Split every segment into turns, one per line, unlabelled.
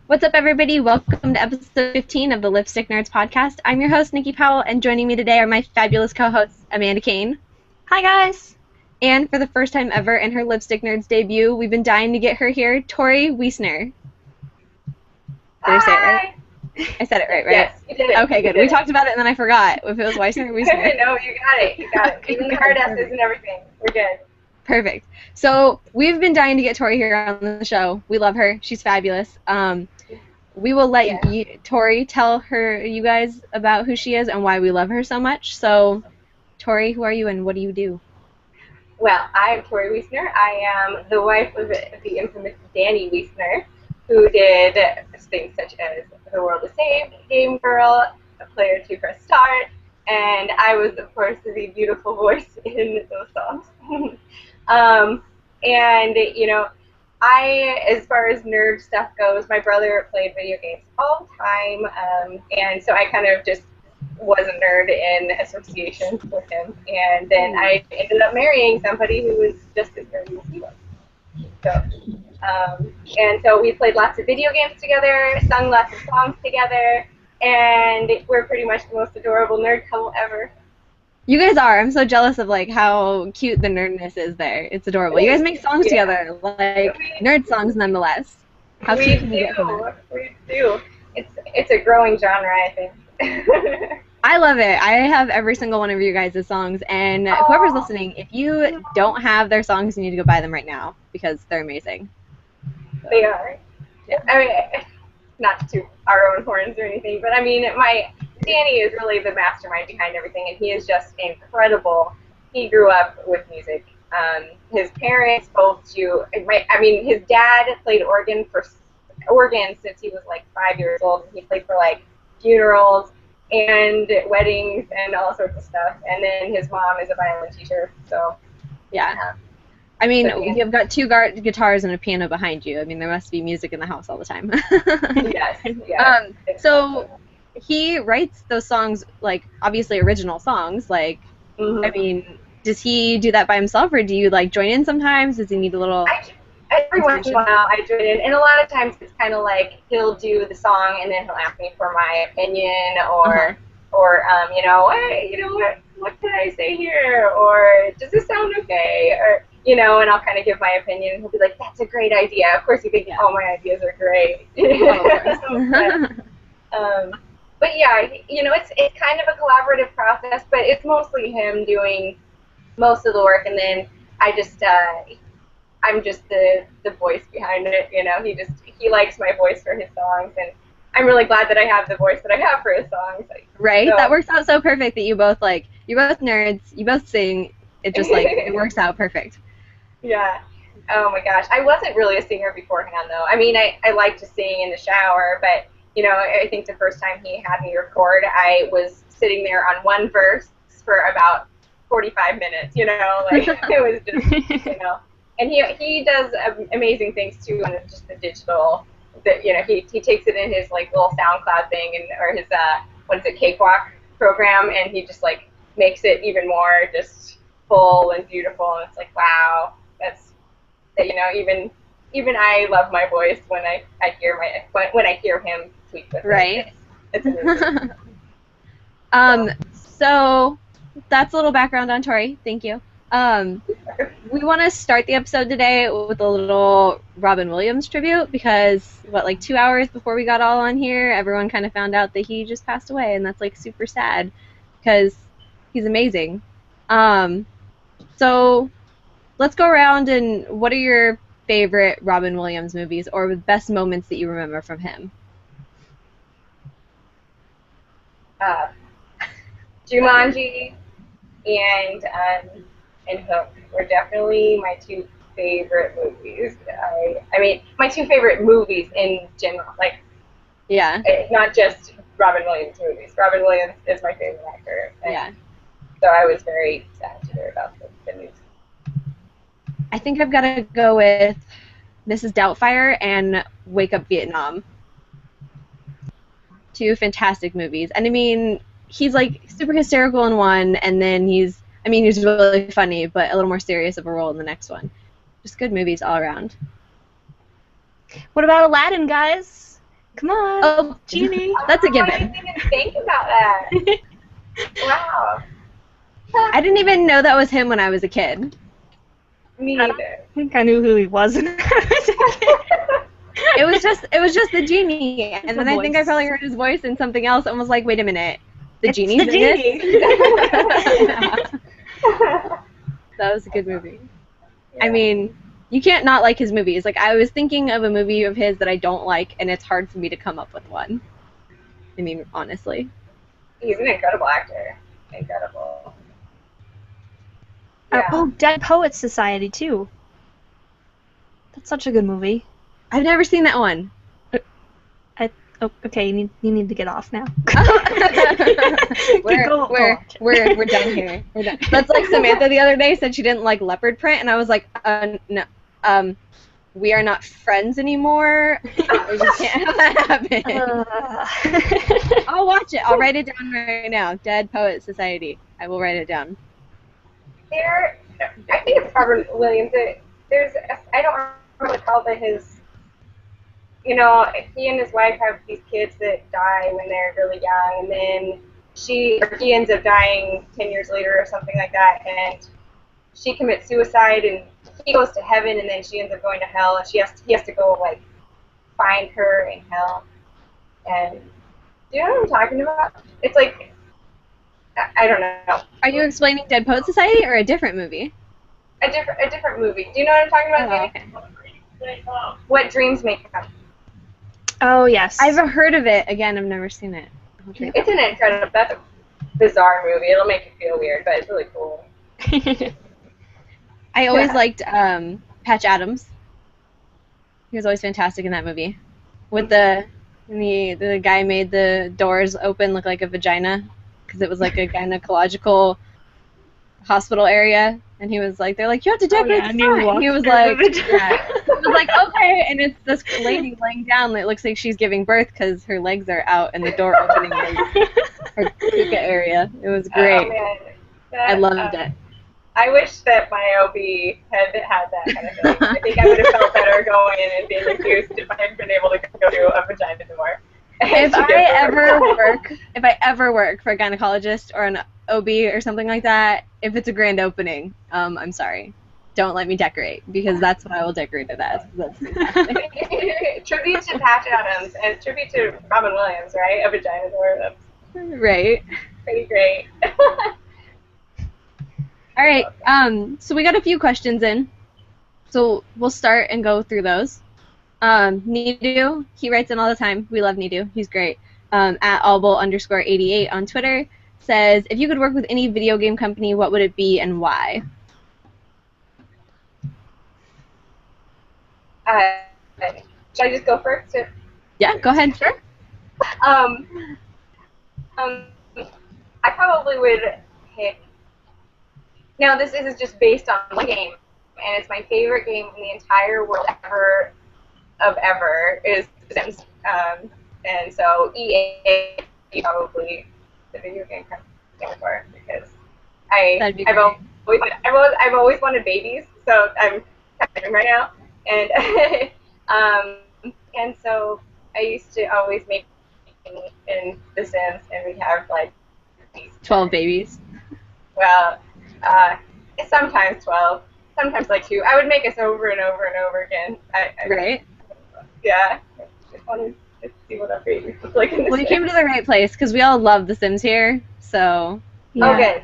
What's up, everybody? Welcome to episode 15 of the Lipstick Nerds podcast. I'm your host, Nikki Powell, and joining me today are my fabulous co-hosts, Amanda Kane.
Hi, guys.
And for the first time ever in her Lipstick Nerds debut, we've been dying to get her here, Tori Wiesner. Did I say it right? I said it right?
Yes, you did it.
Okay, good. We talked about it and then I forgot if it was Wiesner or Wiesner.
No, you got it. You got it. Even the hard S's and everything. We're good.
Perfect. So we've been dying to get Tori here on the show. We love her. She's fabulous. We will let Tori tell you guys about who she is and why we love her so much. So, Tori, who are you and what do you do?
Well, I'm Tori Wiesner. I am the wife of the infamous Danny Wiesner, who did things such as The World is Saved, Game Girl, A Player to Press Start, and I was, of course, the beautiful voice in those songs. And, you know, as far as nerd stuff goes, my brother played video games all the time, and so I kind of just was a nerd in association with him. And then I ended up marrying somebody who was just as nerdy as he was. So, and so we played lots of video games together, sung lots of songs together, and we're pretty much the most adorable nerd couple ever.
You guys are. I'm so jealous of like how cute the nerdness is there. It's adorable. You guys make songs together, like nerd songs nonetheless. How cute can you get from that?
We do. It's a growing genre, I think.
I love it. I have every single one of you guys' songs, and whoever's listening, if you don't have their songs, you need to go buy them right now because they're amazing.
They are. Yeah. I mean, not to our own horns or anything, but I mean, Danny is really the mastermind behind everything, and he is just incredible. He grew up with music. His parents both his dad played organ since he was like 5 years old. He played for like funerals and weddings and all sorts of stuff. And then his mom is a violin teacher. So
yeah. I mean, you've got two guitars and a piano behind you. I mean, there must be music in the house all the time.
Yes. Yeah.
So he writes those songs, like, obviously original songs. Like, I mean, does he do that by himself, or do you, like, join in sometimes? Does he need a little...
Every once in a while I join in, and a lot of times it's kind of like he'll do the song and then he'll ask me for my opinion, or you know, hey, you know, what can I say here, or does this sound okay, or you know, and I'll kind of give my opinion, and he'll be like, that's a great idea. Of course, you think all my ideas are great. But yeah, you know, it's kind of a collaborative process, but it's mostly him doing most of the work, and then I'm just the voice behind it, you know. He likes my voice for his songs, and I'm really glad that I have the voice that I have for his songs.
Right? So, that works out so perfect that you're both nerds, you both sing, it just like, it works out perfect.
Yeah. Oh my gosh. I wasn't really a singer beforehand though. I mean, I like to sing in the shower, but you know, I think the first time he had me record, I was sitting there on one verse for about 45 minutes, you know, like it was just, you know. And he does amazing things too on just the digital. You know, he takes it in his like little SoundCloud thing or his Cakewalk program, and he just like makes it even more just full and beautiful. And it's like, wow, you know, even I love my voice when I hear him tweet with
right.
It's amazing.
So that's a little background on Tori. Thank you. We want to start the episode today with a little Robin Williams tribute because, like 2 hours before we got all on here, everyone kind of found out that he just passed away, and that's, like, super sad because he's amazing. So let's go around, and what are your favorite Robin Williams movies or the best moments that you remember from him?
Jumanji and Hook were definitely my two favorite movies. I mean, my two favorite movies in general. Like,
yeah,
not just Robin Williams movies. Robin Williams is my favorite actor.
Yeah.
So I was very sad to hear about the news.
I think I've got to go with Mrs. Doubtfire and Wake Up Vietnam. Two fantastic movies. And I mean, he's like super hysterical in one, and then he's really funny, but a little more serious of a role in the next one. Just good movies all around.
What about Aladdin, guys? Come on.
Oh,
Genie.
That's a
I
given.
didn't even think about that. Wow.
I didn't even know that was him when I was a kid.
Me
I don't
neither.
think I knew who he was when I was a kid.
It was just the genie, and then
a
I think I
voice.
probably heard his voice in something else and was like, wait a minute, the
It's
genie's
the
in this?
genie.
That was a good movie. I mean, you can't not like his movies. Like, I was thinking of a movie of his that I don't like, and it's hard for me to come up with one. I mean, honestly.
He's an incredible actor. Incredible.
Oh, Dead Poets Society too. That's such a good movie.
I've never seen that one.
Oh, okay, you need to get off now.
We're done here. We're done. That's like Samantha the other day said she didn't like leopard print, and I was like, no, we are not friends anymore. We can't have that happen. I'll watch it. I'll write it down right now. Dead Poet Society. I will write it down.
I think it's Robert Williams. I don't remember what it's called, but he and his wife have these kids that die when they're really young, and then he ends up dying 10 years later or something like that, and she commits suicide, and he goes to heaven, and then she ends up going to hell, and he has to go, like, find her in hell. And do you know what I'm talking about? It's like, I don't know.
Are you explaining Dead Poet Society or a different movie?
A different movie. Do you know what I'm talking about, Jamie?
Okay.
What Dreams May Come.
Oh, yes.
I've heard of it. Again, I've never seen it. Okay.
It's an incredible, that's a bizarre movie. It'll make you feel weird, but it's really cool.
I always liked Patch Adams. He was always fantastic in that movie. With the guy made the doors open look like a vagina because it was like a gynecological hospital area, and he was like, they're like, you have to decorate the front. He was like, okay, and it's this lady laying down that looks like she's giving birth because her legs are out and the door opening is her puka area. It was great.
Oh, man.
I loved it.
I wish that my OB had that kind of thing. I think I would have felt better going in and being accused if I had been able to go to a vagina door.
If I ever work for a gynecologist or an OB or something like that, if it's a grand opening, I'm sorry. Don't let me decorate, because that's what I will decorate it as. That's fantastic.
Tribute to Patch Adams and tribute to Robin Williams, right? A vagina door. That's
Right.
pretty great.
All right. So we got a few questions in. So we'll start and go through those. Nidu, he writes in all the time. We love Nidu. He's great. At allbull_88 on Twitter says, if you could work with any video game company, what would it be and why?
Should I just go first?
Yeah, go ahead. Sure.
I probably would pick. Now, this is just based on one game, and it's my favorite game in the entire world ever is The Sims. And so EA probably the video game company for, because I've always wanted babies, so I'm having right now, and so I used to always make in The Sims, and we have like
12 babies.
Well, sometimes 12, sometimes like 2. I would make us over and over and over again.
Right.
Yeah. I just wanted to see what our babies look like in this.
Well, you came to the right place, because we all love The Sims here, so.
Yeah.
Okay.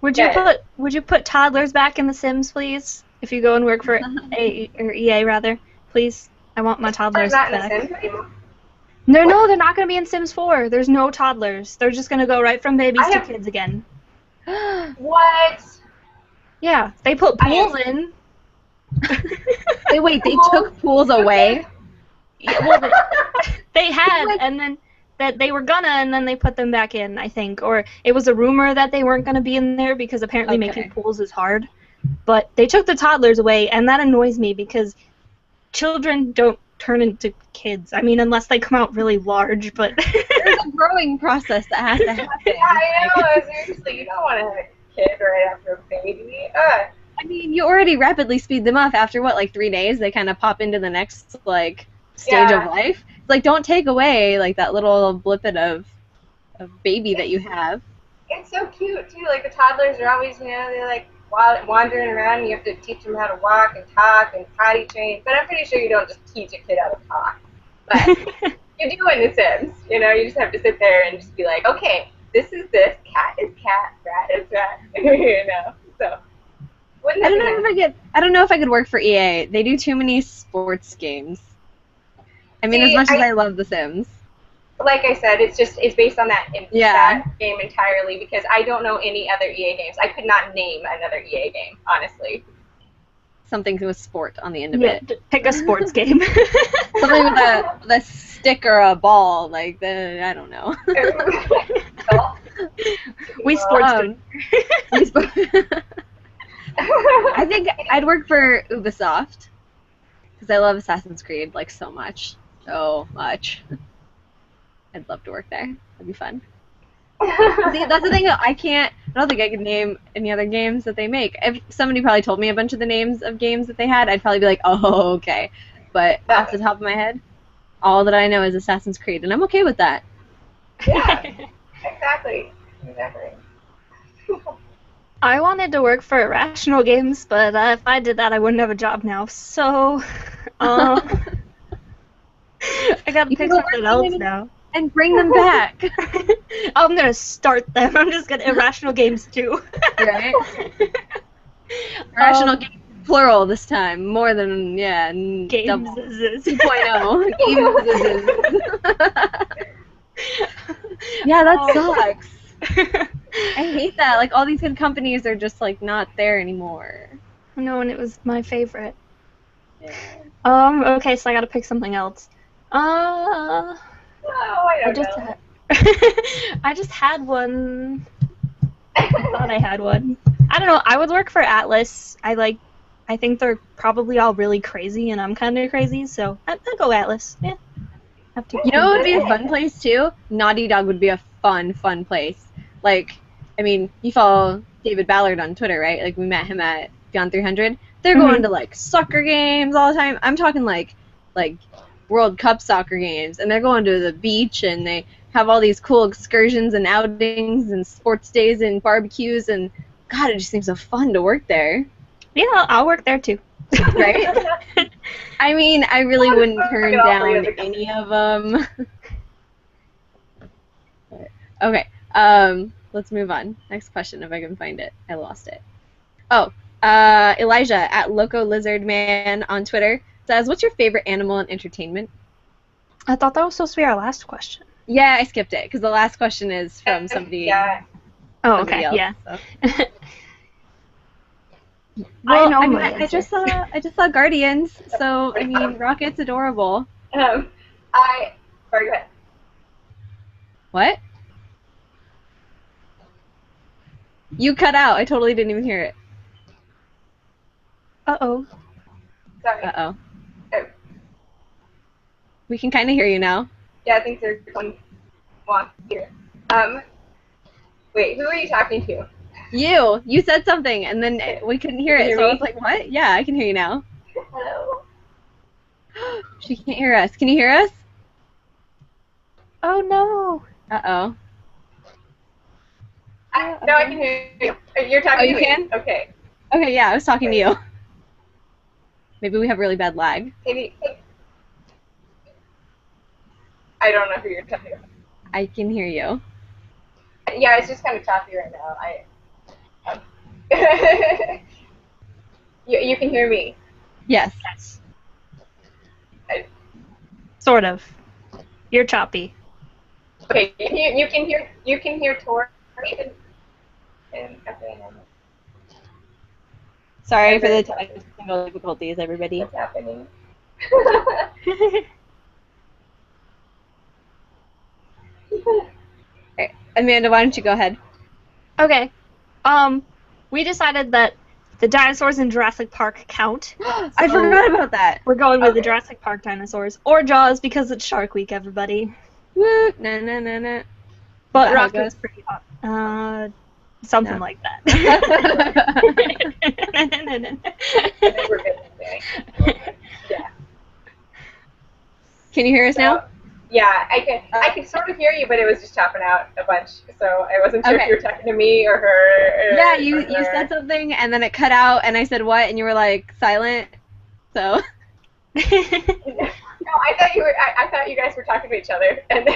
Would you put toddlers back in The Sims, please? If you go and work for EA rather, please. I want my toddlers
Not
back.
in The Sims anymore?
No, they're not going to be in Sims 4. There's no toddlers. They're just going to go right from babies to kids again.
What?
Yeah, they put pools in.
They took pools away?
Yeah, well, they had, and then that they were gonna, and then they put them back in, I think. Or it was a rumor that they weren't gonna be in there because apparently making pools is hard. But they took the toddlers away, and that annoys me because children don't turn into kids. I mean, unless they come out really large, but
there's a growing process that has to happen.
Yeah, I know. Seriously, you don't want to have a kid right after a baby.
I mean, you already rapidly speed them up after, what, like 3 days? They kind of pop into the next, like, stage of life. It's like, don't take away like that little blippet of baby that you have.
It's so cute too. Like the toddlers are always, they're like wandering around. And you have to teach them how to walk and talk and potty train. But I'm pretty sure you don't just teach a kid how to talk. But you do in The Sims. You just have to sit there and just be like, okay, this is this. Cat is cat. Rat is rat. So.
I don't know if I could work for EA. They do too many sports games. I mean, as much as I love The Sims.
Like I said, it's based on that game entirely because I don't know any other EA games. I could not name another EA game, honestly.
Something with sport on the end of it.
Pick a sports game.
Something with a stick or a ball, I don't know.
We sports
I think I'd work for Ubisoft because I love Assassin's Creed so much. So much. I'd love to work there. That'd be fun. See, that's the thing. I don't think I could name any other games that they make. If somebody probably told me a bunch of the names of games that they had, I'd probably be like, oh, okay. But off the top of my head, all that I know is Assassin's Creed, and I'm okay with that.
Yeah, exactly.
I wanted to work for Irrational Games, but if I did that, I wouldn't have a job now. So, I gotta pick something else now.
And bring them back.
I'm gonna start them. I'm just gonna Irrational Games too.
Right? Irrational Games, plural this time. More than,
Games.
double. 2.0. Games. Yeah, that sucks. I hate that. All these good companies are just, not there anymore.
No, and it was my favorite.
Yeah.
Okay, so I gotta pick something else.
I
just had one. I thought I had one. I don't know. I would work for Atlas. I think they're probably all really crazy, and I'm kind of crazy, so I'll go Atlas. Yeah.
Have to. It would be a fun place too. Naughty Dog would be a fun place. You follow David Ballard on Twitter, right? We met him at Beyond 300. They're going to soccer games all the time. I'm talking like World Cup soccer games, and they're going to the beach, and they have all these cool excursions and outings and sports days and barbecues, and God, it just seems so fun to work there.
Yeah, I'll work there too.
Right? I really wouldn't turn down any of them. Okay, let's move on. Next question, if I can find it. I lost it. Oh, Elijah at Loco Lizard Man on Twitter says, what's your favorite animal in entertainment?
I thought that was supposed to be our last question.
Yeah, I skipped it because the last question is from somebody.
Yeah.
Oh, okay.
Else,
yeah.
So.
Well,
I just saw Guardians, so Rocket's adorable.
Sorry, go ahead.
What? You cut out. I totally didn't even hear it.
Uh-oh.
Sorry.
Uh-oh.
Oh.
We can kind of hear you now.
Yeah, I think there's one here. Wait, who are you talking to?
You said something, and then we couldn't hear it, so I was like, what? Yeah, I can hear you now.
Hello.
She can't hear us. Can you hear us?
Oh, no.
Uh-oh.
No, I can hear you. You're talking to me.
You can?
Okay.
Okay, yeah, I was talking to you. Maybe we have really bad lag.
Maybe. I don't know who you're talking about.
I can hear you.
Yeah, it's just kind of choppy right now. You can hear me.
Yes.
Sort of. You're choppy.
Okay, you can hear Tori and
Sorry for the technical difficulties, everybody.
What's happening?
Right. Amanda, why don't you go ahead?
Okay. We decided that the dinosaurs in Jurassic Park count.
I forgot about that.
We're going with the Jurassic Park dinosaurs. Or Jaws, because it's Shark Week, everybody.
Woo! No.
But Rocket's pretty hot. Something like that.
Yeah.
Can you hear us now?
Yeah, I could sort of hear you, but it was just chopping out a bunch, so I wasn't sure if
Okay.
you were talking to me or her. Or,
Yeah,
or
you
her.
said something, and then it cut out, and I said what, and you were like silent. So.
No, I thought you were. I thought you guys were talking to each other, and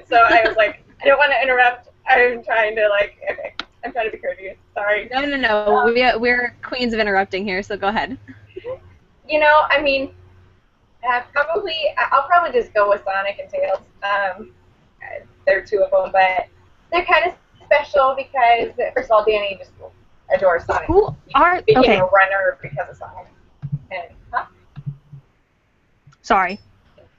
so I was like, I don't want to interrupt. I'm trying to okay. I'm trying to be courteous. Sorry.
No. We're queens of interrupting here, so go ahead.
You know, I mean, I'll probably just go with Sonic and Tails. There are two of them, but they're kind of special because, first of all, Danny just adores Sonic.
Who are
He became
okay?
a runner because of Sonic. And,
Sorry.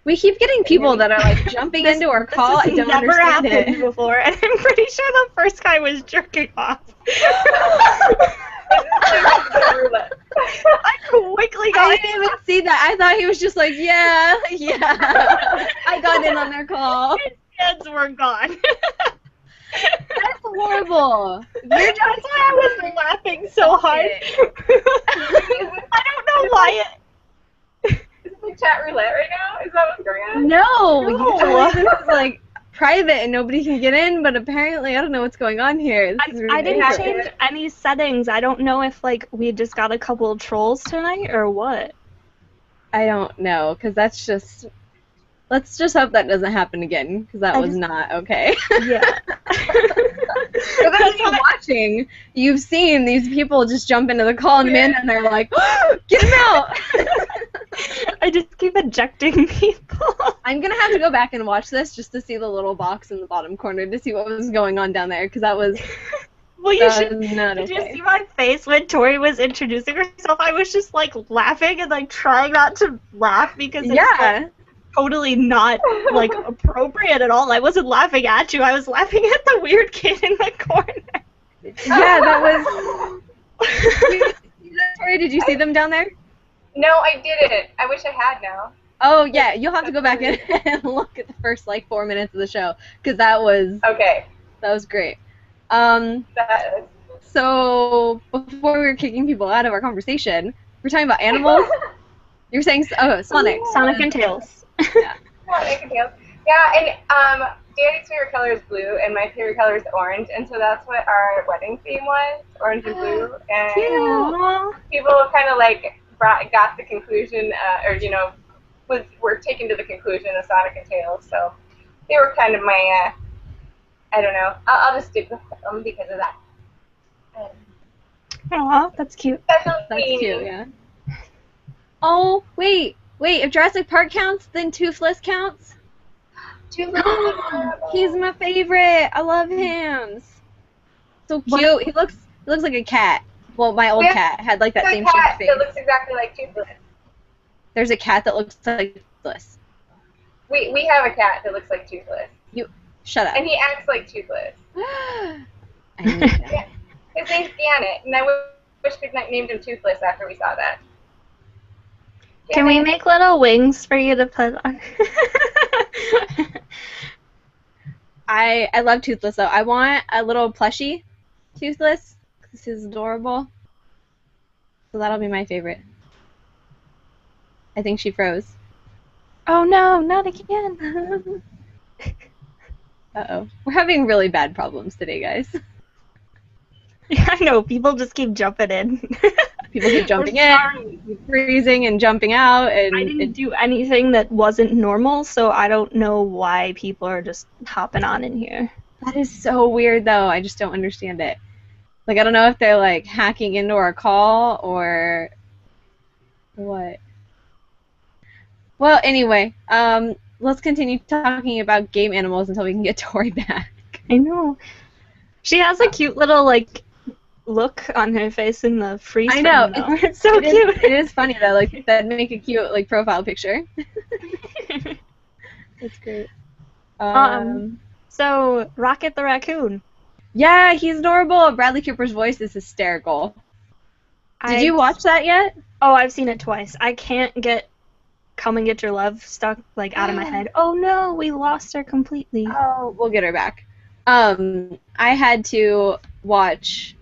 We keep getting people that are like jumping into our call. I
This has
don't
never
understand
happened
it.
before, and I'm pretty sure the first guy was jerking off. I quickly
I
got
didn't even see that. I thought he was just like, yeah. I got in on their call.
his hands were gone.
That's horrible.
That's why I was laughing so hard. I don't know why
Is it like chat roulette right now? Is that what's going on?
No,
No.
usually this is like private and nobody can get in, but apparently I don't know what's going on here. This is
I didn't
ridiculous.
change any settings. I don't know if like we just got a couple of trolls tonight or what.
I don't know, because that's just. Let's just hope that doesn't happen again, because that was not okay.
Yeah.
For those of you watching, you've seen these people just jump into the call and Amanda and they're like, get him out!
I just keep ejecting people.
I'm going to have to go back and watch this just to see the little box in the bottom corner to see what was going on down there, because that was
Well, you should.
not
Did you
okay.
see my face when Tori was introducing herself? I was just like laughing and like trying not to laugh because it's like, totally not like appropriate at all. I wasn't laughing at you. I was laughing at the weird kid in the corner.
Yeah, that was... Tori, did you see them down there?
No, I didn't. I wish I had now.
Oh, yeah, you'll have to go back in and look at the first, 4 minutes of the show, because that was
Okay.
great.
That
So, before we were kicking people out of our conversation, we're talking about animals. You're saying, Sonic.
Sonic and Tails.
Yeah.
Yeah, and Danny's favorite color is blue, and my favorite color is orange, and so that's what our wedding theme was, orange and blue. And
Aww.
people kind of got the conclusion, were taken to the conclusion of Sonic and Tails, so they were kind of my, I don't know, I'll just stick with them because of that.
Aw, that's cute.
That's
Cute, yeah. Oh, wait, if Jurassic Park counts, then Toothless counts? He's my favorite. I love him. So cute. He looks like a cat. Well, my old cat had that same shaped face.
It looks exactly like Toothless.
There's a cat that looks like Toothless.
We have a cat that looks like Toothless.
Shut up.
And he acts like Toothless.
I knew that.
Yeah. His name's Janet, and I wish we'd named him Toothless after we saw that.
Can we make little wings for you to put on?
I love Toothless, though. I want a little plushie Toothless, because he's adorable. So that'll be my favorite. I think she froze.
Oh no, not again.
Uh-oh. We're having really bad problems today, guys.
Yeah, I know. People just keep jumping in.
People keep jumping
I'm
in, freezing, and jumping out. And
I didn't do anything that wasn't normal, so I don't know why people are just hopping on in here.
That is so weird, though. I just don't understand it. I don't know if they're, hacking into our call or what. Well, anyway, let's continue talking about game animals until we can get Tori back.
I know. She has a cute little, look on her face in the freeze
I know.
frame, though. It's so cute.
It is funny, though. That'd make a cute, profile picture. That's great.
So, Rocket the Raccoon.
Yeah, he's adorable. Bradley Cooper's voice is hysterical. Did you watch that yet?
Oh, I've seen it twice. I can't get Come and Get Your Love stuck, out of my head. Oh, no, we lost her completely.
Oh, we'll get her back. I had to watch.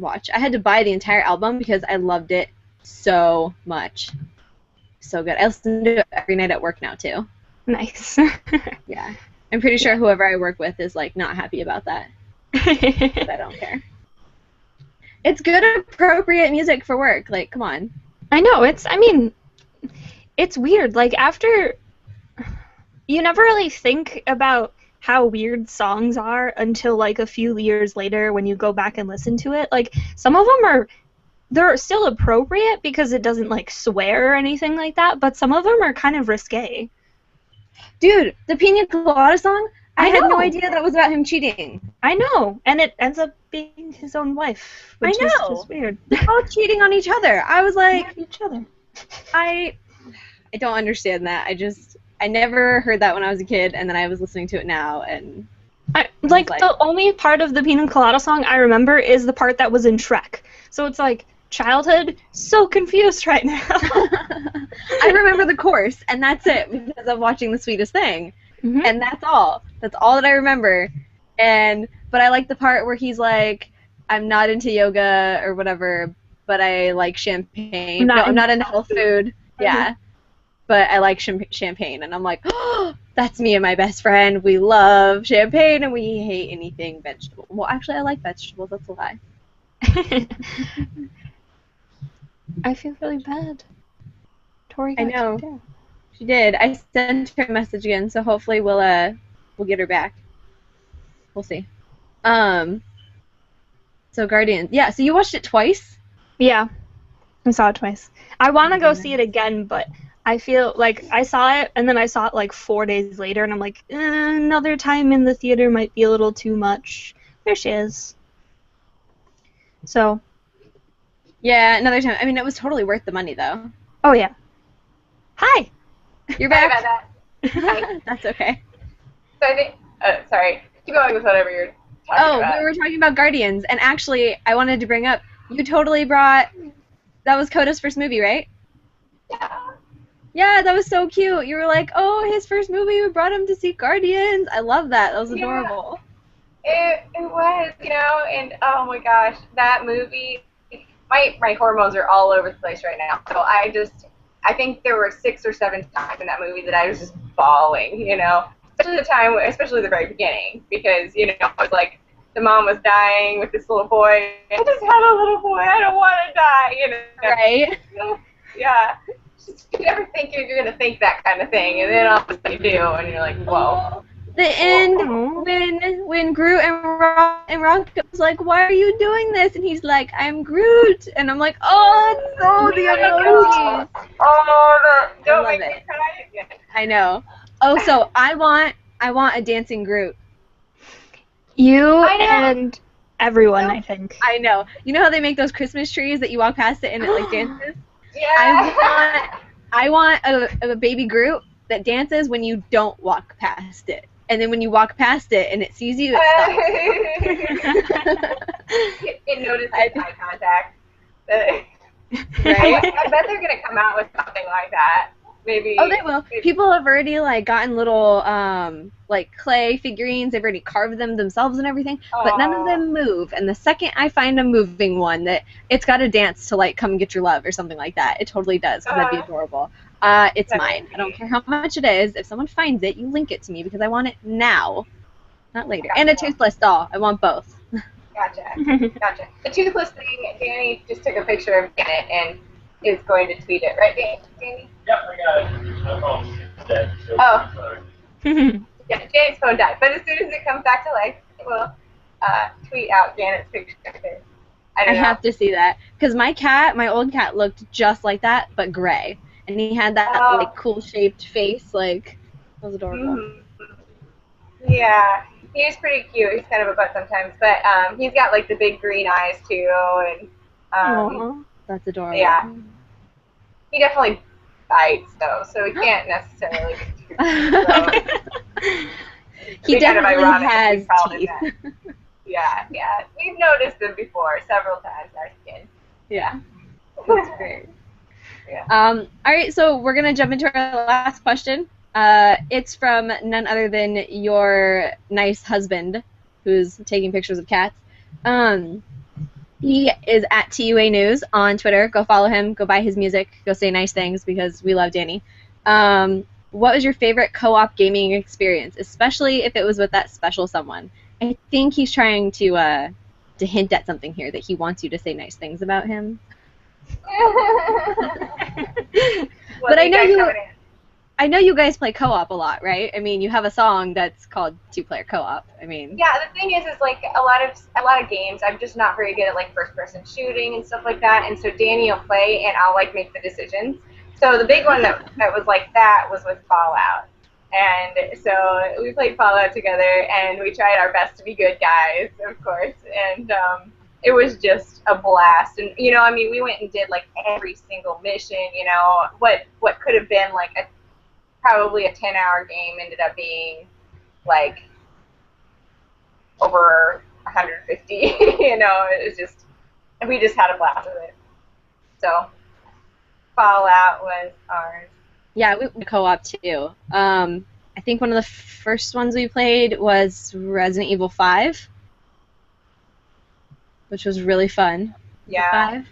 I had to buy the entire album because I loved it so much. So good. I listen to it every night at work now, too.
Nice.
Yeah. I'm pretty sure whoever I work with is like not happy about that. But I don't care. It's good appropriate music for work. Like, come on.
I know, it's weird. Like, after, you never really think about how weird songs are until, like, a few years later when you go back and listen to it. Like, some of them they're still appropriate because it doesn't, like, swear or anything like that, but some of them are kind of risque.
Dude, the Pina Colada song, I had no
know.
idea that was about him cheating.
I know, and it ends up being his own wife, which is just weird.
They're all cheating on each other. I was like,
each other.
I don't understand that. I never heard that when I was a kid, and then I was listening to it now, and
like the only part of the Pina Colada song I remember is the part that was in Shrek. So it's like, childhood, so confused right now.
I remember the chorus, and that's it, because of watching The Sweetest Thing.
Mm-hmm.
And that's all. That's all that I remember. But I like the part where he's like, I'm not into yoga or whatever, but I like champagne. I'm not into health food. Yeah. But I like champagne. And I'm like, oh, that's me and my best friend. We love champagne and we hate anything vegetable. Well, actually, I like vegetables. That's a lie.
I feel really bad. Tori got
I know.
kicked out.
She did. I sent her a message again, so hopefully we'll get her back. We'll see. So Guardians. Yeah, so you watched it twice?
Yeah. I saw it twice. I want to go see it again, but I feel like I saw it, and then I saw it like 4 days later, and I'm like, another time in the theater might be a little too much. There she is. So.
Yeah, another time. I mean, it was totally worth the money, though.
Oh, yeah. Hi.
You're back.
Sorry about that. Hi.
That's okay.
So I think, sorry, keep going with whatever you're talking about.
We were talking about Guardians, and actually, I wanted to bring up, you totally brought, that was Coda's first movie, right?
Yeah.
Yeah, that was so cute. You were like, oh, his first movie, we brought him to see Guardians. I love that. That was adorable.
It was, and oh my gosh, that movie, my hormones are all over the place right now. So I think there were 6 or 7 times in that movie that I was just bawling, especially the very beginning, because, it was like the mom was dying with this little boy. I just had a little boy. I don't want to die,
Right?
Yeah. You never think you're going to think that kind of thing, and then all of a sudden you do, and you're like, whoa.
The end, when Groot and Rocket was like, why are you doing this? And he's like, I'm Groot. And I'm like, oh, it's so the emojis.
Oh, don't make me cry again.
I know. Oh, so I want a dancing Groot.
You and everyone, I think.
I know. You know how they make those Christmas trees that you walk past it and it like dances?
Yeah.
I want a baby Groot that dances when you don't walk past it. And then when you walk past it and it sees you, it stops.
It notices eye contact.
Right?
I bet they're going to come out with something like that. Maybe.
Oh, they will. People have already like gotten little like clay figurines. They've already carved them themselves and everything, but none of them move. And the second I find a moving one that it's got to dance to like come get your love or something like that, it totally does. Because that'd be adorable. It's mine. I don't care how much it is. If someone finds it, you link it to me because I want it now, not later. Gotcha. And a Toothless doll. I want both.
Gotcha. The Toothless thing, Danny just took a picture of it and is going to tweet it, right, Danny?
Yep, I got it. My phone's dead. So
Yeah, Janet's phone died. But as soon as it comes back to life, it will tweet out Janet's picture. I
have to see that. Because my old cat looked just like that, but gray. And he had that like cool shaped face. Like, it was adorable.
Mm-hmm. Yeah. He was pretty cute. He's kind of a butt sometimes. But he's got like the big green eyes too. And
that's adorable.
Yeah. He definitely bites though, so he can't necessarily get too
He definitely has teeth.
Yeah. We've noticed them before several times in our skin.
Yeah. That's great. Yeah. All right, so we're going to jump into our last question. It's from none other than your nice husband who's taking pictures of cats. He is at TUA News on Twitter. Go follow him. Go buy his music. Go say nice things because we love Danny. what was your favorite co-op gaming experience, especially if it was with that special someone? I think he's trying to hint at something here, that he wants you to say nice things about him. But I know you guys play co-op a lot, right? I mean, you have a song that's called two-player co-op. I mean,
yeah. The thing is like a lot of games, I'm just not very good at like first-person shooting and stuff like that. And so Danny will play, and I'll like make the decisions. So the big one that was like that was with Fallout. And so we played Fallout together, and we tried our best to be good guys, of course. And it was just a blast. And you know, I mean, we went and did like every single mission. You know, what could have been like probably a 10-hour game ended up being like over 150. You know, it was just, we just had a blast with it. So Fallout was ours.
Yeah, we co-op too. I think one of the first ones we played was Resident Evil 5, which was really fun.
Yeah.
5?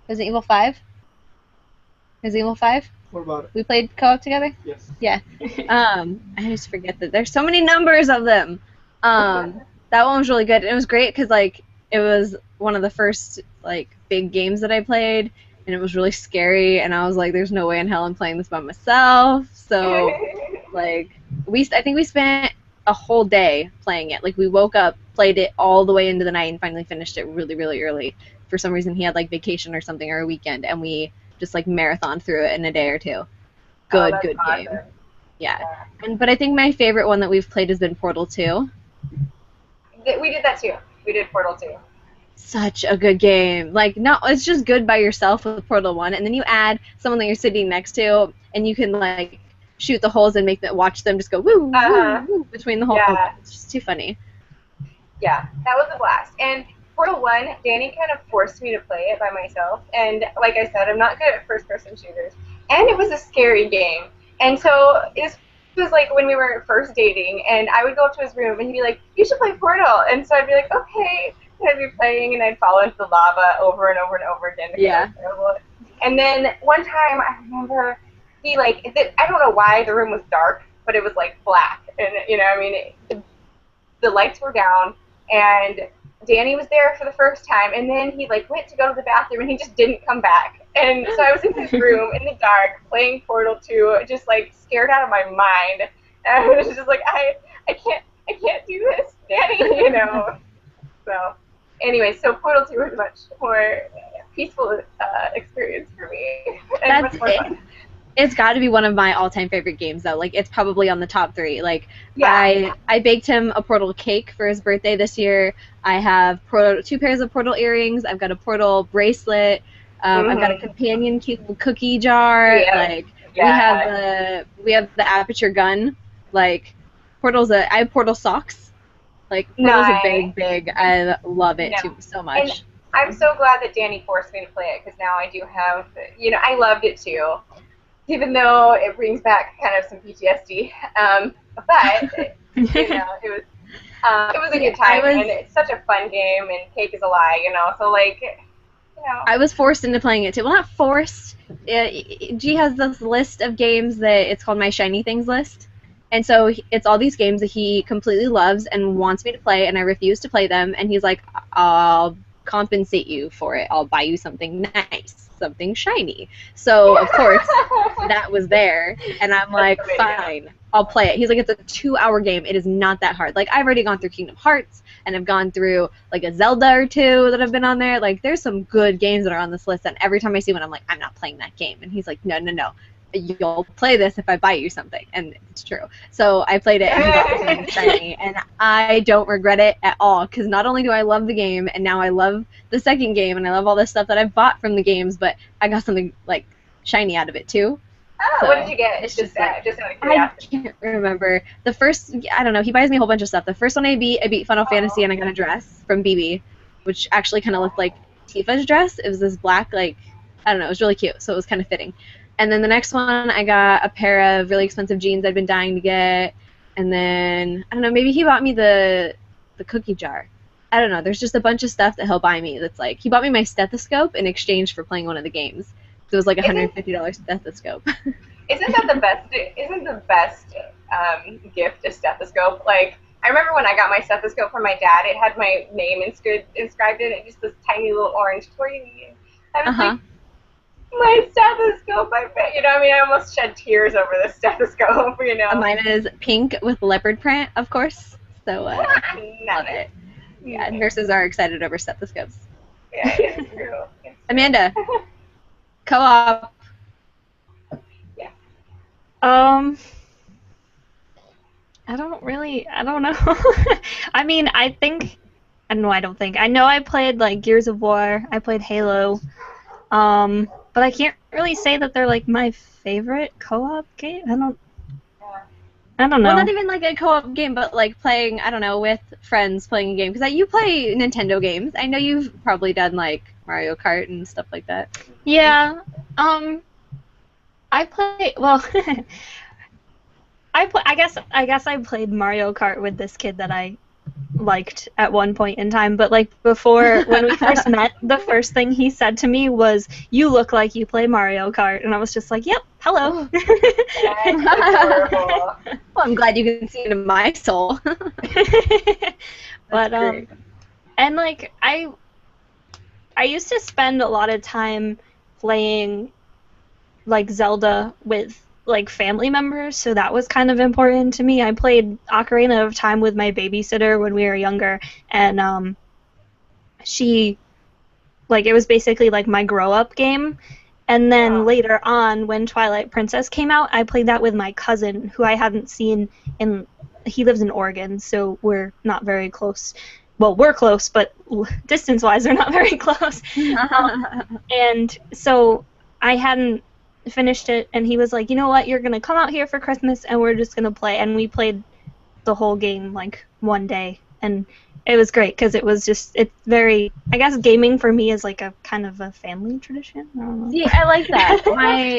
Resident Evil 5? Resident Evil 5?
What about it?
We played co-op together?
Yes.
Yeah. I just forget that there's so many numbers of them. That one was really good. And it was great because, like, it was one of the first, like, big games that I played. And it was really scary, and I was like, there's no way in hell I'm playing this by myself. So, like, I think we spent a whole day playing it. Like, we woke up, played it all the way into the night, and finally finished it really, really early. For some reason, he had, like, vacation or something, or a weekend, and we just, like, marathoned through it in a day or two. Good
awesome.
Game. Yeah. But I think my favorite one that we've played has been Portal 2.
We did that, too. We did Portal 2.
Such a good game. Like, no, it's just good by yourself with Portal 1, and then you add someone that you're sitting next to, and you can, like, shoot the holes and watch them just go woo, woo, woo between the holes.
Yeah.
It's just too funny.
Yeah, that was a blast. And Portal 1, Danny kind of forced me to play it by myself, and like I said, I'm not good at first-person shooters. And it was a scary game. And so it was like when we were first dating, and I would go up to his room, and he'd be like, you should play Portal. And so I'd be like, okay. I'd be playing, and I'd fall into the lava over and over and over again.
Yeah.
And then one time, I remember he, like, I don't know why the room was dark, but it was, like, black. And, you know, I mean, the lights were down, and Danny was there for the first time, and then he, like, went to go to the bathroom, and he just didn't come back. And so I was in his room in the dark playing Portal 2, just, like, scared out of my mind. And I was just like, I can't do this, Danny, you know. So. Anyway, so Portal 2 was much more peaceful experience for me. And much more fun.
It's got to be one of my all-time favorite games, though. Like, it's probably on the top 3. Like, yeah. I baked him a Portal cake for his birthday this year. I have 2 pairs of Portal earrings. I've got a Portal bracelet. I've got a companion cookie jar.
Yeah.
Like, we have the Aperture gun. Like, I have Portal socks. Like, Portal's a big, I love it too so much.
And I'm so glad that Danny forced me to play it, because now I do have, you know, I loved it too, even though it brings back kind of some PTSD. But, you know, it was a good time, and it's such a fun game, and cake is a lie, you know, so, like, you know.
I was forced into playing it too. Well, not forced. G has this list of games that it's called My Shiny Things list. And so it's all these games that he completely loves and wants me to play, and I refuse to play them. And he's like, I'll compensate you for it. I'll buy you something nice, something shiny. So, of course, that was there. And I'm like, fine, I'll play it. He's like, it's a 2-hour game. It is not that hard. Like, I've already gone through Kingdom Hearts, and I've gone through, like, a Zelda or 2 that have been on there. Like, there's some good games that are on this list, and every time I see one, I'm like, I'm not playing that game. And he's like, no. You'll play this if I buy you something, and it's true. So I played it, and I got something shiny, and I don't regret it at all, because not only do I love the game, and now I love the second game, and I love all the stuff that I've bought from the games, but I got something, like, shiny out of it, too.
Oh, so what did you get?
It's just
out of curiosity.
I can't remember. The first, I don't know, he buys me a whole bunch of stuff. The first one I beat Final Fantasy, and I got a dress from BB, which actually kind of looked like Tifa's dress. It was this black, like, I don't know, it was really cute, so it was kind of fitting. And then the next one, I got a pair of really expensive jeans I'd been dying to get. And then, I don't know, maybe he bought me the cookie jar. I don't know. There's just a bunch of stuff that he'll buy me that's like, he bought me my stethoscope in exchange for playing one of the games. So it was like a $150 stethoscope.
Isn't that the best? Isn't the best gift a stethoscope? Like, I remember when I got my stethoscope from my dad, it had my name inscribed in it, just this tiny little orange tweety. I was like, my stethoscope, I bet. You know, I mean, I almost shed tears over the stethoscope, you know.
Mine is pink with leopard print, of course. So, love it. Yeah, nurses are excited over stethoscopes.
Yeah, it's true.
Amanda, co-op.
Yeah.
I don't know. I mean, I know I played, like, Gears of War, I played Halo, but I can't really say that they're, like, my favorite co-op game. I don't know.
Well, not even, like, a co-op game, but, like, playing, I don't know, with friends playing a game. Because you play Nintendo games. I know you've probably done, like, Mario Kart and stuff like that.
Yeah, I play, well, I guess I played Mario Kart with this kid that I liked at one point in time, but like before, when we first met, the first thing he said to me was, "You look like you play Mario Kart," and I was just like, "Yep, hello."
Well,
I'm glad you can see it in my soul.
But and like I used to spend a lot of time playing like Zelda with like family members, so that was kind of important to me. I played Ocarina of Time with my babysitter when we were younger, and she, like, it was basically like my grow-up game. And then later on, when Twilight Princess came out, I played that with my cousin, who I hadn't seen he lives in Oregon, so we're not very close. Well, we're close, but distance-wise, we're not very close. And so I hadn't finished it, and he was like, "You know what, you're gonna come out here for Christmas and we're just gonna play," and we played the whole game like one day, and it was great because it's very, I guess gaming for me is like a kind of a family tradition. I don't know.
See, I like that.
totally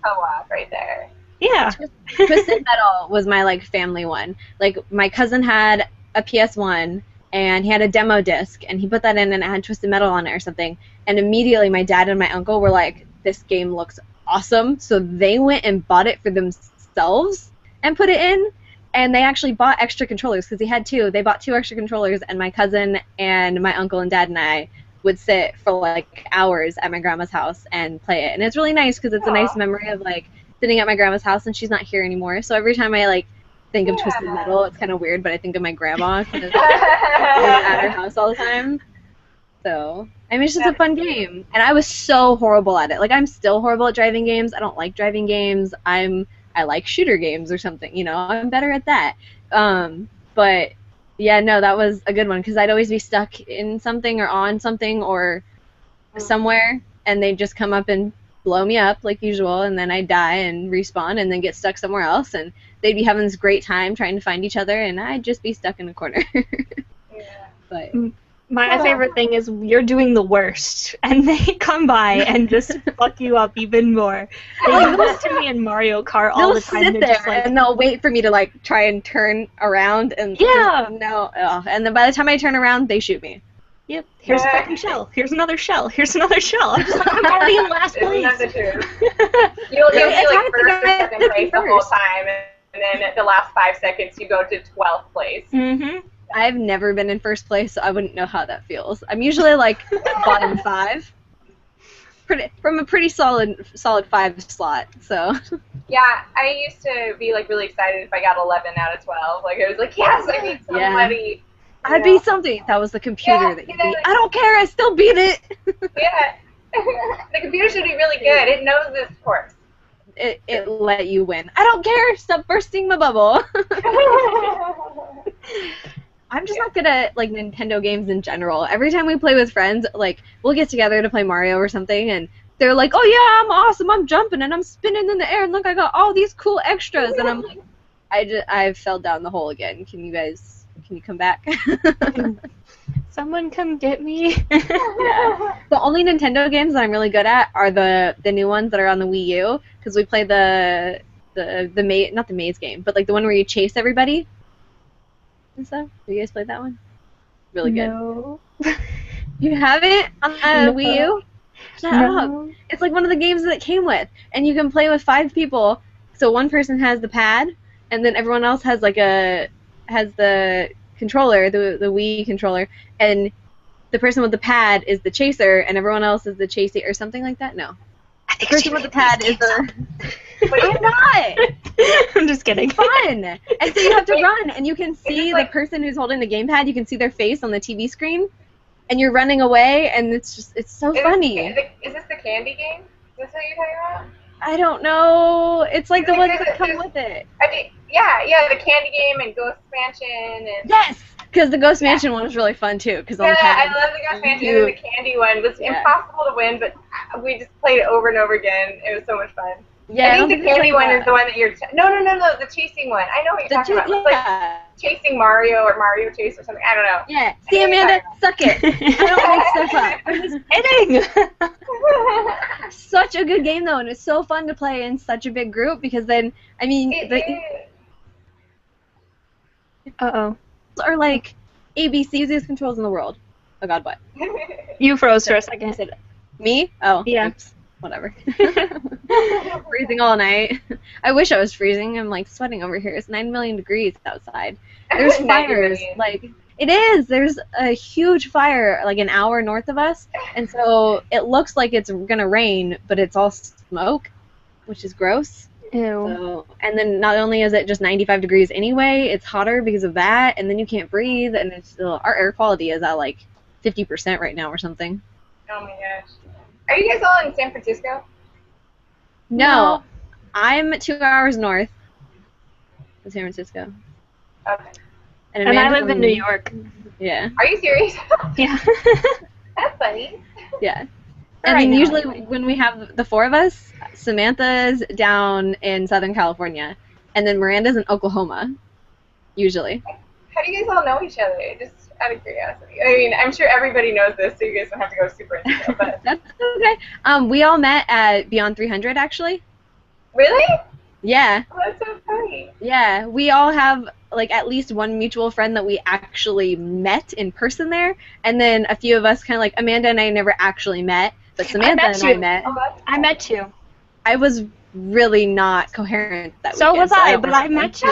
co-op right there.
Yeah.
Twisted Metal was my like family one. Like my cousin had a PS1 and he had a demo disc and he put that in and it had Twisted Metal on it or something, and immediately my dad and my uncle were like, "This game looks awesome," so they went and bought it for themselves and put it in, and they actually bought extra controllers because he had two. They bought 2 extra controllers, and my cousin and my uncle and dad and I would sit for like hours at my grandma's house and play it, and it's really nice because it's a nice memory of like sitting at my grandma's house and she's not here anymore, so every time I like think of Twisted Metal, it's kind of weird, but I think of my grandma because at her house all the time. So, I mean, it's just a fun game. And I was so horrible at it. Like, I'm still horrible at driving games. I don't like driving games. I like shooter games or something, you know. I'm better at that. But, yeah, no, that was a good one because I'd always be stuck in something or on something or somewhere, and they'd just come up and blow me up like usual, and then I'd die and respawn and then get stuck somewhere else, and they'd be having this great time trying to find each other, and I'd just be stuck in a corner. But...
My favorite thing is you're doing the worst, and they come by and just fuck you up even more. They do this to me in Mario Kart all the time.
They'll sit there and they'll wait for me to like try and turn around and and then by the time I turn around, they shoot me.
Yep. Here's a fucking shell. Here's another shell. Here's another shell. I'm just like, I'm already in last place.
You'll be like first or second place the whole time, and then at the last 5 seconds you go to 12th place.
Mm-hmm.
I've never been in first place, so I wouldn't know how that feels. I'm usually like bottom 5, from a pretty solid 5 slot. So.
Yeah, I used to be like really excited if I got 11 out of 12. Like I was like, yes, I beat somebody.
Yeah. I beat something. That was the computer that you beat. I don't care. I still beat it.
Yeah, the computer should be really good. It knows this course.
It let you win. I don't care. Stop bursting my bubble. I'm just not good at like Nintendo games in general. Every time we play with friends, like we'll get together to play Mario or something, and they're like, "Oh yeah, I'm awesome. I'm jumping and I'm spinning in the air, and look, I got all these cool extras." And I'm like, I fell down the hole again. Can you come back?
Someone come get me.
Yeah. The only Nintendo games that I'm really good at are the new ones that are on the Wii U, because we play the maze, not the maze game, but like the one where you chase everybody and stuff. Have you guys played that one? Really good.
No.
You haven't on the Wii U? Shut up. It's like one of the games that it came with, and you can play with 5 people. So one person has the pad, and then everyone else has like the controller, the Wii controller, and the person with the pad is the chaser, and everyone else is the chasing, or something like that. No, the person with the pad is the. I'm not.
I'm just kidding.
It's fun, and so you have to run, and you can see the person who's holding the gamepad. You can see their face on the TV screen, and you're running away, and it's so funny.
Is this the candy game? Is this what you're talking about?
I don't know. It's like the ones that come with it.
Yeah, the candy game and Ghost Mansion and.
Yes, because the Ghost Mansion one was really fun too.
Yeah, I love the Ghost Mansion and the candy one. It was impossible to win, but we just played it over and over again. It was so much fun.
Yeah,
I think the candy one is the one that you're. No, the chasing one. I know what you're talking about. It's like chasing Mario or Mario Chase or something. I don't know.
Yeah. See, Amanda, suck it. I don't make stuff up. I'm just kidding. Such a good game though, and it's so fun to play in such a big group because then, I mean, are like ABC easiest controls in the world. Oh God, what?
You froze for a second.
Me? Oh.
Yeah.
Oops. Whatever. Freezing all night. I wish I was freezing. I'm like sweating over here. It's 9 million degrees outside. There's fires. Like it is. There's a huge fire like an hour north of us, and so it looks like it's gonna rain, but it's all smoke, which is gross.
Ew.
So, and then not only is it just 95 degrees anyway, it's hotter because of that, and then you can't breathe, and it's still our air quality is at like 50% right now or something.
Oh my gosh. Are you guys all in San Francisco?
No. I'm 2 hours north of San Francisco.
Okay.
And I live in New York.
Yeah.
Are you serious?
Yeah.
That's funny.
Yeah. And then usually when we have the 4 of us, Samantha's down in Southern California, and then Miranda's in Oklahoma, usually.
How do you guys all know each other? Just out of curiosity. I mean, I'm sure everybody knows this, so you guys don't have to go super into it. But
That's okay. We all met at Beyond 300, actually.
Really?
Yeah.
Oh, that's so funny.
Yeah. We all have like at least one mutual friend that we actually met in person there, and then a few of us kind of like Amanda and I never actually met, but Samantha and I met.
I met you.
I was really not coherent that
so
weekend.
Was I, but I met you.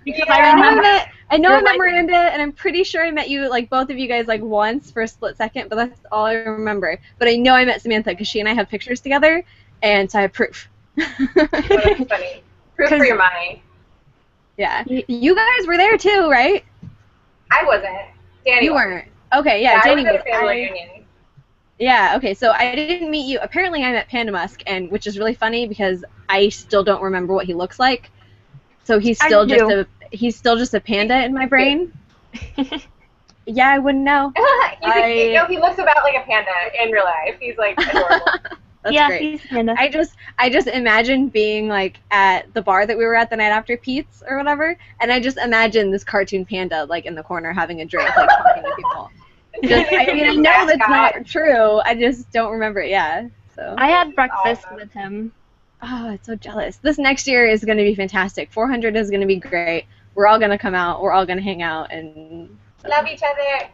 Because I remember.
I know I met Miranda, and I'm pretty sure I met you, like, both of you guys, like, once for a split second, but that's all I remember. But I know I met Samantha, because she and I have pictures together, and so I have proof.
That's funny. Proof for your mind.
Yeah. You guys were there, too, right?
I wasn't. Danny
You weren't. Okay, yeah, Danny
was.
was.
At a family reunion.
Yeah, okay, so I didn't meet you. Apparently I met Panda Musk, and which is really funny, because I still don't remember what he looks like. So he's still just a panda in my brain. Yeah, I wouldn't know.
He looks about like a panda in real life. He's like adorable.
That's great.
He's panda.
I just imagine being like at the bar that we were at the night after Pete's or whatever, and I just imagine this cartoon panda like in the corner having a drink, like talking to people. I know that's not true. I just don't remember it. Yeah. So
I had breakfast with him.
Oh, I'm so jealous. This next year is going to be fantastic. 400 is going to be great. We're all going to come out. We're all going to hang out and
love each other.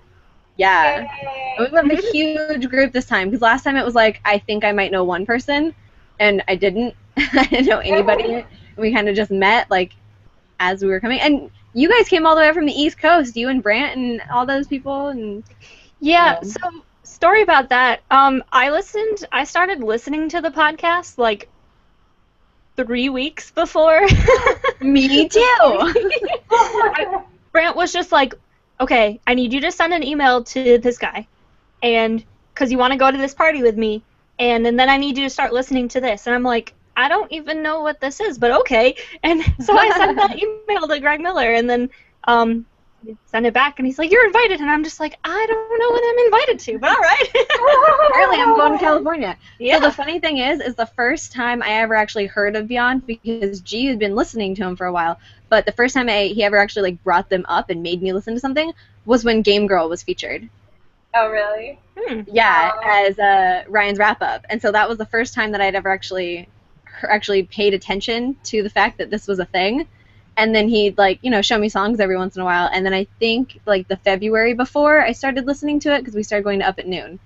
Yeah.
Yay.
We have a huge group this time, because last time it was like, I think I might know one person, and I didn't. I didn't know anybody. We kind of just met, like, as we were coming. And you guys came all the way from the East Coast, you and Brant and all those people. And
yeah, so story about that. I started listening to the podcast, like, 3 weeks before.
Me too.
Brant was just like, okay, I need you to send an email to this guy, and because you want to go to this party with me, and then I need you to start listening to this. And I'm like, I don't even know what this is, but okay. And so I sent that email to Greg Miller, and then send it back, and he's like, you're invited. And I'm just like, I don't know what I'm invited to, but all right.
Apparently I'm going to California.
Yeah.
So the funny thing is the first time I ever actually heard of Beyond, because G had been listening to him for a while, but the first time he ever actually like brought them up and made me listen to something was when Game Girl was featured.
Oh, really?
Yeah, as Ryan's wrap-up. And so that was the first time that I'd ever actually paid attention to the fact that this was a thing. And then he'd, like, you know, show me songs every once in a while. And then I think, like, the February before, I started listening to it because we started going to Up at Noon.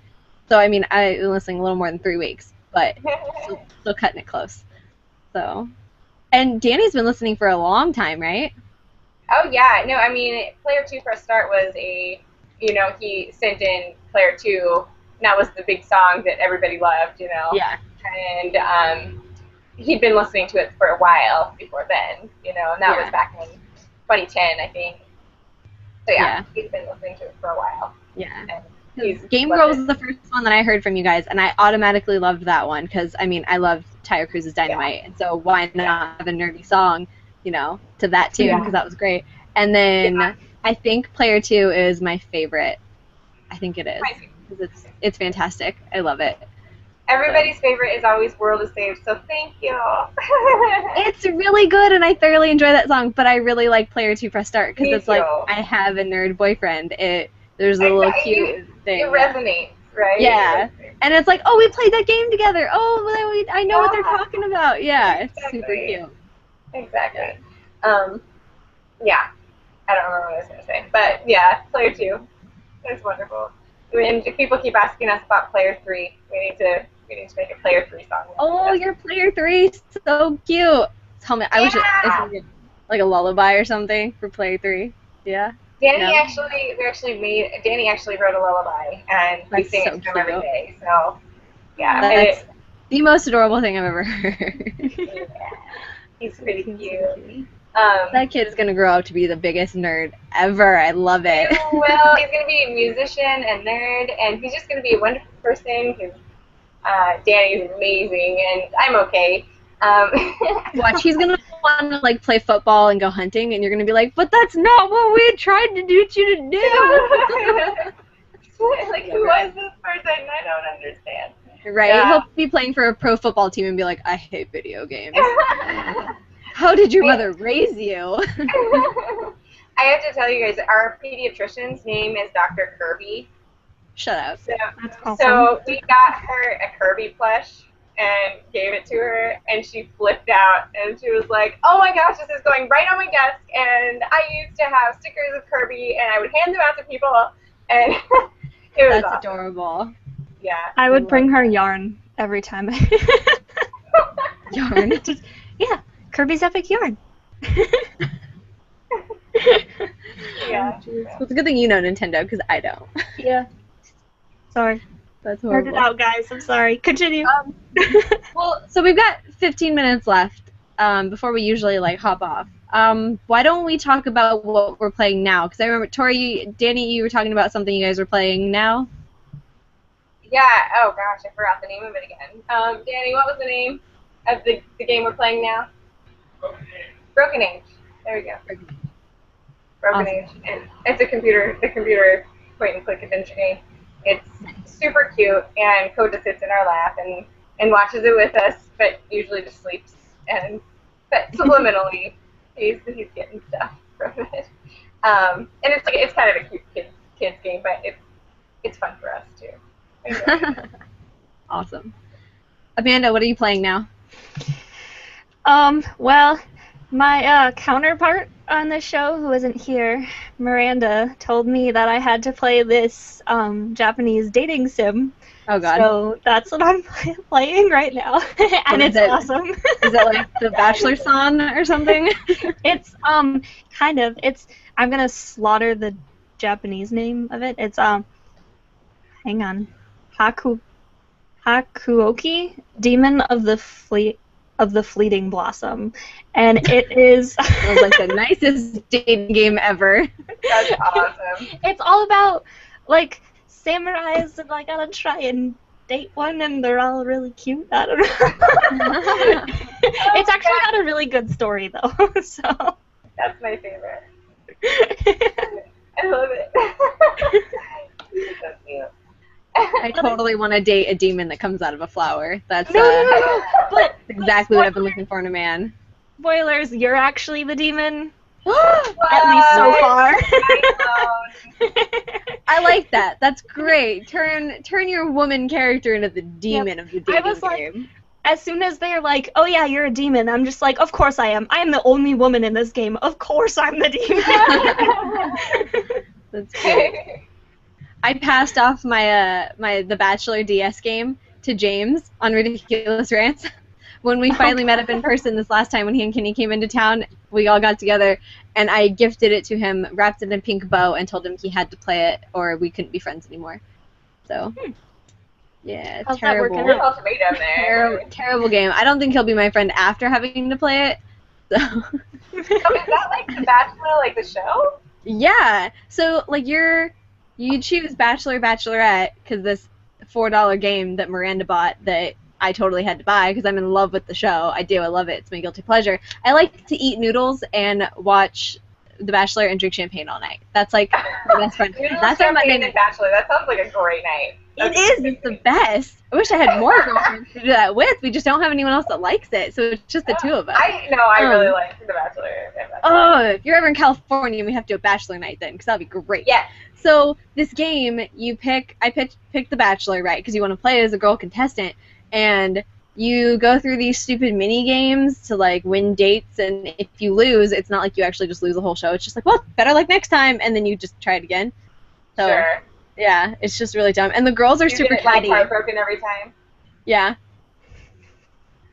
So I mean, I've been listening a little more than 3 weeks, but still cutting it close. So, and Danny's been listening for a long time, right?
Oh yeah, no, I mean, Player 2 Press Start was he sent in Player 2, and that was the big song that everybody loved,
Yeah.
And he'd been listening to it for a while before then, and that was back in 2010, I think. So yeah, he's been listening to it for a while.
Yeah. Game Girl was the first one that I heard from you guys, and I automatically loved that one because, I mean, I loved Tyre Cruise's Dynamite, and so why not have a nerdy song, to that tune, because that was great. And then I think Player 2 is my favorite. I think it is, because it's fantastic. I love it.
Everybody's favorite is always World is Saved, so thank you.
It's really good, and I thoroughly enjoy that song, but I really like Player 2 Press Start, because it's like, I have a nerd boyfriend. There's a little cute thing.
It resonates, right?
Yeah. And it's like, oh, we played that game together. Oh, I know what they're talking about. Yeah, it's super cute.
Exactly. Yeah. I don't remember what I was going to say. But, yeah, Player 2. It's wonderful. And if people keep asking us about Player 3, we need to make a Player 3 song.
Oh, your Player 3 is so cute. Tell me, I wish it was like a lullaby or something for Player 3. Yeah.
Danny actually wrote a lullaby, and we sing it to him every day. So, yeah.
That's the most adorable thing I've ever heard.
Yeah. He's pretty cute.
That kid is going to grow up to be the biggest nerd ever. I love it.
Well, he's going to be a musician and nerd, and he's just going to be a wonderful person because Danny's amazing, and I'm okay.
Watch, he's going to want to like play football and go hunting, and you're going to be like, but that's not what we tried to teach you to do.
Like, who is this person? I don't understand.
Right? Yeah. He'll be playing for a pro football team and be like, I hate video games. How did your mother raise you?
I have to tell you guys, our pediatrician's name is Dr. Kirby.
Shut up.
So we got her a Kirby plush and gave it to her, and she flipped out, and she was like, oh my gosh, this is going right on my desk, and I used to have stickers of Kirby, and I would hand them out to people, and it was awesome.
Adorable.
Yeah.
I would bring her yarn every time.
Yarn?
Yeah. Kirby's Epic Yarn.
Yeah.
Well, it's a good thing you know Nintendo, because I don't.
Yeah. Sorry.
That's horrible.
Heard it out, guys. I'm sorry. Continue.
Well, so we've got 15 minutes left before we usually hop off. Why don't we talk about what we're playing now? Because I remember, Tori, Danny, you were talking about something you guys were playing now.
Yeah. Oh gosh, I forgot the name of it again. Danny, what was the name of the game we're playing now? Broken Age. There we go. Broken Age. And it's a computer point and click adventure game. It's super cute, and Koja sits in our lap and watches it with us, but usually just sleeps. But subliminally, he's getting stuff from it. And it's kind of a cute kids game, but it's fun for us too.
Awesome. Amanda, what are you playing now?
Well, my counterpart on the show, who isn't here, Miranda, told me that I had to play this Japanese dating sim.
Oh god.
So that's what I'm playing right now, and it's awesome.
Is it like the Bachelor San or something?
It's kind of. I'm gonna slaughter the Japanese name of it. It's hang on, Hakuoki, Demon of the Fleeting Blossom, and it is
sounds like the nicest dating game ever.
That's awesome.
It's all about samurais and I gotta try and date one, and they're all really cute. I don't know. It's actually got a really good story though. So
that's my favorite. I love it. So cute.
I totally want to date a demon that comes out of a flower. That's
but
exactly what I've been looking for in a man.
Spoilers, you're actually the demon.
At
least so far.
I like that. That's great. Turn your woman character into the demon of the dating game.
As soon as they're like, oh yeah, you're a demon, I'm just like, of course I am. I am the only woman in this game. Of course I'm the demon.
That's great. I passed off the Bachelor DS game to James on Ridiculous Rants. When we finally met up in person this last time when he and Kenny came into town, we all got together, and I gifted it to him, wrapped it in a pink bow, and told him he had to play it or we couldn't be friends anymore. So, yeah,
How's
terrible.
that working out?
Ultimatum there.
Terrible game. I don't think he'll be my friend after having to play it. So.
Oh, is that like The Bachelor, like the show?
Yeah. So, like, you choose Bachelor, Bachelorette, because this $4 game that Miranda bought that I totally had to buy because I'm in love with the show. I do. I love it. It's my guilty pleasure. I like to eat noodles and watch The Bachelor and drink champagne all night. That's like my best friend. That's our Monday night.
Bachelor. That sounds like a great night.
It is. It's the best. I wish I had more girlfriends to do that with. We just don't have anyone else that likes it, so it's just the two of us.
I really like The Bachelor.
Oh, if you're ever in California, we have to do a Bachelor night then, because that'd be great.
Yeah.
So this game, I picked The Bachelor, right? Because you want to play as a girl contestant, and you go through these stupid mini games to like win dates, and if you lose, it's not like you actually just lose the whole show. It's just like, well, better like next time, and then you just try it again. So,
sure.
Yeah, it's just really dumb. And the girls are super catty.
Heartbroken every time.
Yeah.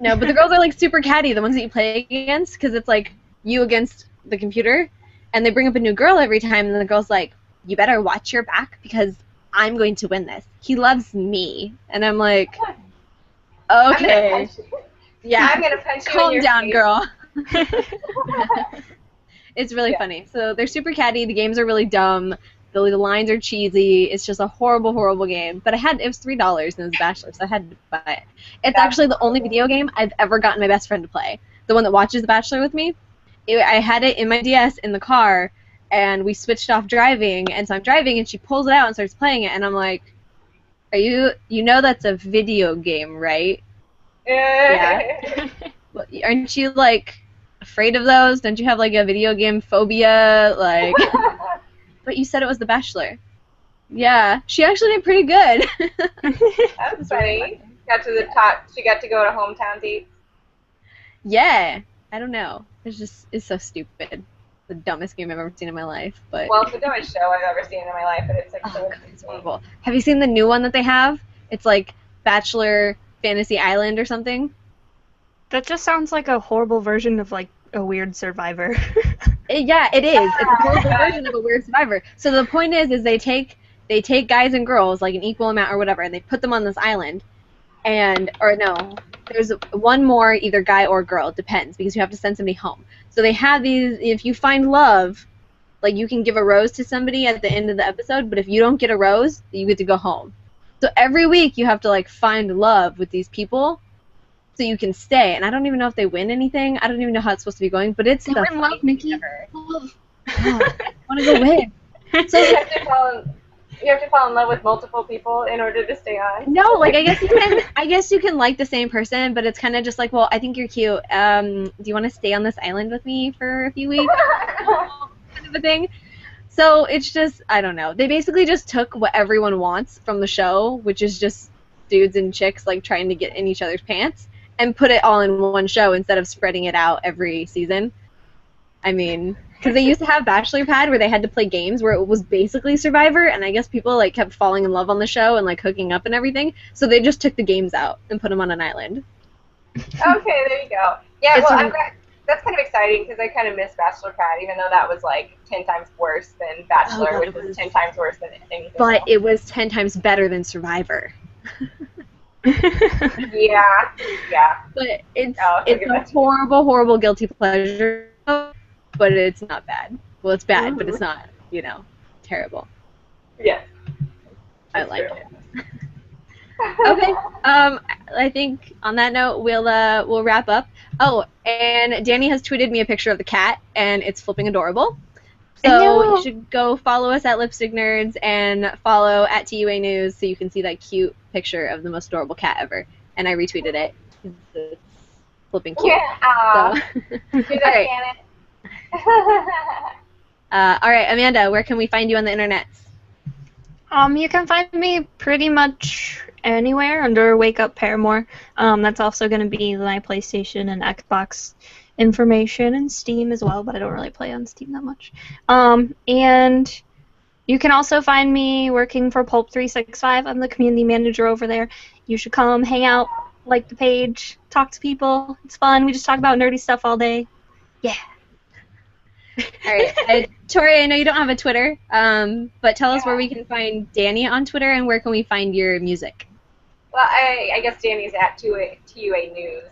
No, but the girls are like super catty, the ones that you play against, because it's like you against the computer, and they bring up a new girl every time, and the girl's like, you better watch your back because I'm going to win this. He loves me. And I'm like, okay. Yeah.
I'm going to punch you
Calm
in your
down,
face.
girl. It's really funny. So they're super catty. The games are really dumb. The lines are cheesy. It's just a horrible, horrible game. But it was $3 and it was Bachelor, so I had to buy it. It's actually the only video game I've ever gotten my best friend to play. The one that watches The Bachelor with me. I had it in my DS in the car, and we switched off driving, and so I'm driving, and she pulls it out and starts playing it, and I'm like, you know that's a video game, right? Yeah. Aren't you, like, afraid of those? Don't you have, like, a video game phobia? Like, but you said it was The Bachelor. Yeah. She actually did pretty good.
That's funny. Got to the top. She got to go to hometown dates.
Yeah. I don't know. It's so stupid. The dumbest game I've ever seen in my life. But
well, it's the dumbest show I've ever seen in my life, but it's like so
God, it's horrible. Have you seen the new one that they have? It's like Bachelor Fantasy Island or something.
That just sounds like a horrible version of like a weird Survivor.
Yeah, it is. It's a horrible version of a weird Survivor. So the point is they take guys and girls, like an equal amount or whatever, and they put them on this island. There's one more, either guy or girl, it depends, because you have to send somebody home. So they have these, if you find love, like you can give a rose to somebody at the end of the episode, but if you don't get a rose, you get to go home. So every week you have to like find love with these people so you can stay. And I don't even know if they win anything. I don't even know how it's supposed to be going, but it's
They win love, Nikki.
Love. I want to go win.
So you have to fall in love with multiple people in order to stay on.
No, like I guess you can like the same person, but it's kind of just like, well, I think you're cute. Do you want to stay on this island with me for a few weeks? Kind of a thing. So it's just, I don't know. They basically just took what everyone wants from the show, which is just dudes and chicks like trying to get in each other's pants, and put it all in one show instead of spreading it out every season. I mean, because they used to have Bachelor Pad where they had to play games where it was basically Survivor, and I guess people like kept falling in love on the show and like hooking up and everything, so they just took the games out and put them on an island.
Okay, there you go. Yeah, well, that's kind of exciting because I kind of miss Bachelor Pad, even though that was like 10 times worse than Bachelor, which was 10 times worse than anything.
But it was 10 times better than Survivor.
Yeah.
But it's a horrible, horrible guilty pleasure, but it's not bad. Well, it's bad, but it's not, terrible.
Yes.
I like it. Okay. I think on that note we'll wrap up. Oh, and Danny has tweeted me a picture of the cat, and it's flipping adorable. So you should go follow us at Lipstick Nerds and follow at TUA News so you can see that cute picture of the most adorable cat ever. And I retweeted it. It's flipping cute.
Yeah.
So. All right. All right, Amanda, where can we find you on the internet?
You can find me pretty much anywhere under Wake Up Paramore. That's also going to be my PlayStation and Xbox information and Steam as well, but I don't really play on Steam that much. And You can also find me working for Pulp 365. I'm the community manager over there. You should come, hang out, like the page, talk to people. It's fun. We just talk about nerdy stuff all day. Yeah.
All right. Tori, I know you don't have a Twitter, but tell us where we can find Danny on Twitter and where can we find your music.
Well, I guess Danny's at TUA News,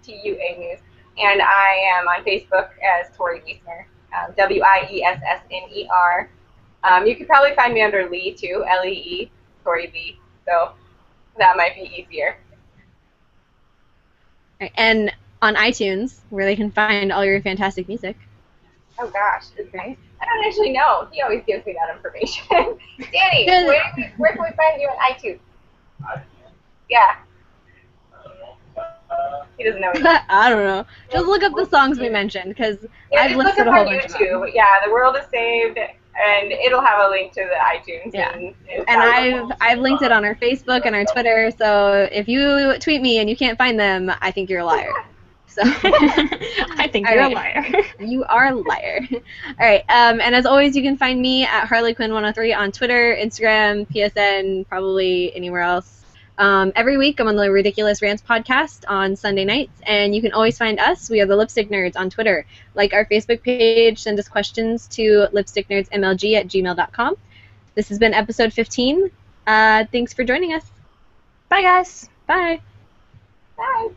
TUA News, and I am on Facebook as Tori Wiesner, Wiessner. You could probably find me under Lee too, Lee, Tori Lee. So that might be easier.
Right. And on iTunes, where they can find all your fantastic music.
Oh gosh, okay. I don't actually know. He always gives me that information. Danny, where can we find you on iTunes? Yeah. He doesn't know either.
I don't know. Just look up the songs we mentioned, because I've listed a whole bunch of them.
Yeah, The World is Saved, and it'll have a link to the iTunes.
Yeah. And I've linked it on our Facebook and our Twitter, so if you tweet me and you can't find them, I think you're a liar. So
I think you're a liar.
You are a liar. All right. And as always, you can find me at HarleyQuinn103 on Twitter, Instagram, PSN, probably anywhere else. Every week, I'm on the Ridiculous Rants podcast on Sunday nights, and you can always find us. We are the Lipstick Nerds on Twitter. Like our Facebook page, send us questions to lipsticknerdsmlg@gmail.com. This has been episode 15. Thanks for joining us.
Bye, guys.
Bye.
Bye.